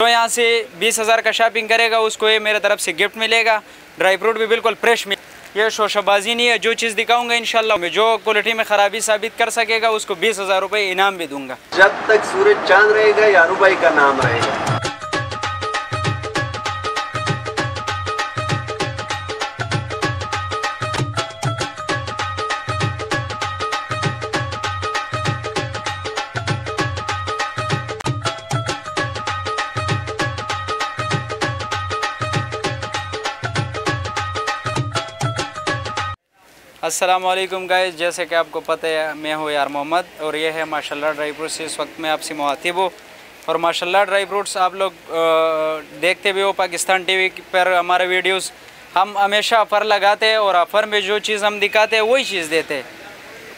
जो यहाँ से 20,000 का शॉपिंग करेगा उसको ये मेरे तरफ से गिफ्ट मिलेगा। ड्राई फ्रूट भी बिल्कुल फ्रेश मिलेगा। ये शोशाबाजी नहीं है, जो चीज़ दिखाऊंगा इंशाल्लाह मैं जो क्वालिटी में ख़राबी साबित कर सकेगा उसको 20,000 रुपये इनाम भी दूंगा। जब तक सूरज चांद रहेगा यारू भाई का नाम रहेगा। अस्सलामुअलैकुम गाइस, जैसे कि आपको पता है मैं हूँ यार मोहम्मद और ये है माशाल्लाह ड्राई फ्रूट्स। इस वक्त मैं आपसे मुखातिब हूँ और माशाल्लाह ड्राई फ्रूट्स आप लोग देखते भी हो पाकिस्तान टीवी पर हमारे वीडियोस। हम हमेशा ऑफ़र लगाते हैं और ऑफ़र में जो चीज़ हम दिखाते हैं वही चीज़ देते हैं,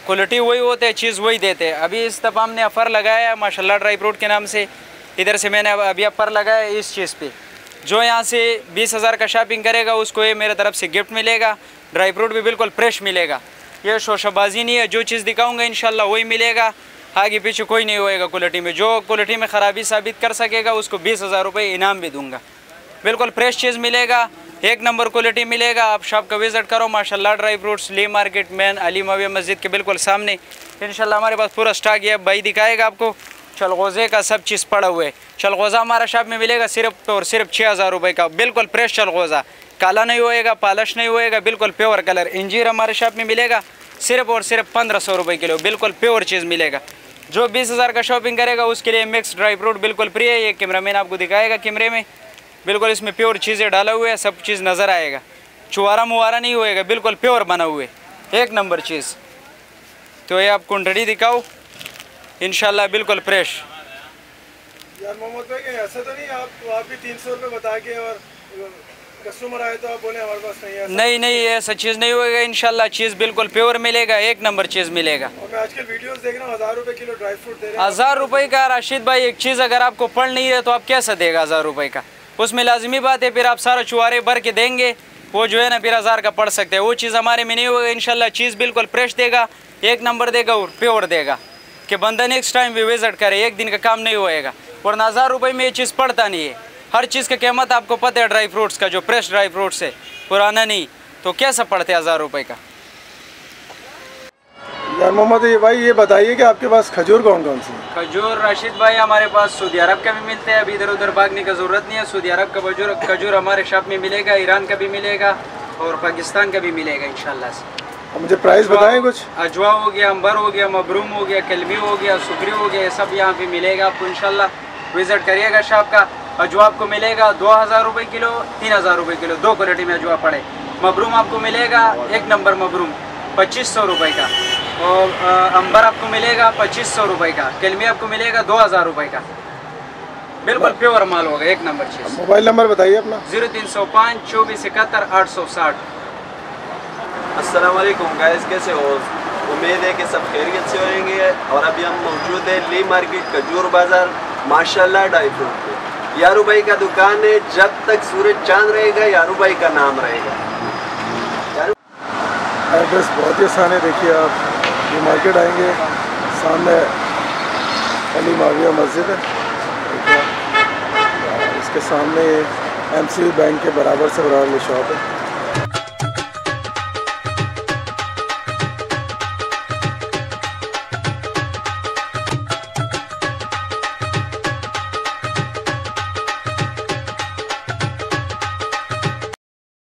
क्वालिटी वही होते है, चीज़ वही देते हैं। अभी इस दफ़ा हमने ऑफ़र लगाया है माशाल्लाह ड्राई फ्रूट के नाम से। इधर से मैंने अभी ऑफ़र लगाया है इस चीज़ पे, जो यहाँ से 20,000 का शॉपिंग करेगा उसको ये मेरे तरफ से गिफ्ट मिलेगा। ड्राई फ्रूट भी बिल्कुल फ्रेश मिलेगा। ये शोशाबाजी नहीं है, जो चीज़ दिखाऊंगा इंशाल्लाह वही मिलेगा, आगे पीछे कोई नहीं होएगा क्वालिटी में। जो क्वालिटी में ख़राबी साबित कर सकेगा उसको 20,000 रुपये इनाम भी दूंगा। बिल्कुल फ्रेश चीज़ मिलेगा, एक नंबर क्वालिटी मिलेगा। आप शॉप का विज़िट करो माशाल्लाह ड्राई फ्रूट्स, ली मार्केट मेन अली माविया मस्जिद के बिल्कुल सामने। इंशाल्लाह हमारे पास पूरा स्टॉक है, भाई दिखाएगा आपको। चलगोज़े का सब चीज़ पड़ा हुआ है। चलगोज़ा हमारा शॉप में मिलेगा सिर्फ और सिर्फ 6,000 रुपये का, बिल्कुल फ्रेश चलगोज़ा, काला नहीं होएगा, पॉलिश नहीं होएगा, बिल्कुल प्योर कलर। इंजीर हमारे शॉप में मिलेगा सिर्फ और सिर्फ 1500 रुपये किलो, बिल्कुल प्योर चीज़ मिलेगा। जो 20,000 का शॉपिंग करेगा उसके लिए मिक्स ड्राई फ्रूट बिल्कुल फ्री है। ये कैमरामैन आपको दिखाएगा कैमरे में, बिल्कुल इसमें प्योर चीज़ें डाला हुआ है, सब चीज़ नज़र आएगा। चुवारा मुवारा नहीं होएगा, बिल्कुल प्योर बना हुआ है, एक नंबर चीज़। तो ये आप कुंडड़ी दिखाओ इंशाल्लाह बिल्कुल फ्रेश। यार मोहम्मद भाई ऐसा तो नहीं आप भी 300 रुपये बता के और कस्टमर आए तो आप बोले हमारे पास नहीं है? नहीं ऐसा चीज़ नहीं होएगा इंशाल्लाह, चीज़ बिल्कुल प्योर मिलेगा, एक नंबर चीज़ मिलेगा। और मैं आजकल वीडियोस देख रहा हूँ 1000 रुपये किलो ड्राई फ्रूट दे रहे हैं। 1000 रुपये का राशिद भाई, एक चीज़ अगर आपको पड़ नहीं है तो आप कैसे देगा 1000 रुपये का? उसमें लाजमी बात है फिर आप सारा चुहारे भर के देंगे, वो जो है ना फिर 1000 का पड़ सकते हैं। वो चीज़ हमारे में नहीं होगा इंशाल्लाह, चीज़ बिल्कुल फ्रेश देगा, एक नंबर देगा और प्योर देगा कि बंदा नेक्स्ट टाइम भी विजिट करे, एक दिन का काम नहीं होएगा। वरना 1000 रुपये में ये चीज़ पड़ता नहीं है। हर चीज़ का कीमत आपको पता है ड्राई फ्रूट्स का, जो फ्रेश ड्राई फ्रूट्स है, पुराना नहीं, तो कैसा पड़ता है 1000 रुपये का? यार मोहम्मद भाई ये बताइए कि आपके पास खजूर कौन कौन सी है? खजूर राशिद भाई हमारे पास सऊदी अरब का भी मिलता है, अभी इधर उधर भागने का ज़रूरत नहीं है। सऊदी अरब का खजूर हमारे शॉप में मिलेगा, ईरान का भी मिलेगा और पाकिस्तान का भी मिलेगा इंशाल्लाह से। मुझे प्राइस बताएं कुछ। अजवा हो गया, अंबर हो गया, मबरूम हो गया, कलमी हो गया, सुगरी हो गया, ये सब यहाँ पे मिलेगा आपको इंशाल्लाह। विज़िट करिएगा शॉप का। अजवा आपको मिलेगा 2000 रुपये किलो, 3000 रुपये किलो, दो क्वालिटी में अजवा पड़े। मबरूम आपको मिलेगा एक नंबर मबरूम 2500 रुपये का, और अंबर आपको मिलेगा 2500 रुपये का, कलमी आपको मिलेगा 2000 रुपये का, बिल्कुल प्योर माल होगा, एक नंबर चीज़। मोबाइल नंबर बताइए अपना। 0305 24 71 860। अस्सलाम वालेकुम गाइस, कैसे हो? उम्मीद है कि सब खैरियत से होंगे। और अभी हम मौजूद है ली मार्केट खजूर बाज़ार माशाल्लाह ड्राई फ्रूट पे। यारू भाई का दुकान है, जब तक सूरज चांद रहेगा यारू भाई का नाम रहेगा। एड्रेस बहुत ही आसान है, देखिए आप ये मार्केट आएंगे, सामने अली माविया मस्जिद है, देखिए इसके सामने MCB बैंक के बराबर से बराबर शॉप है।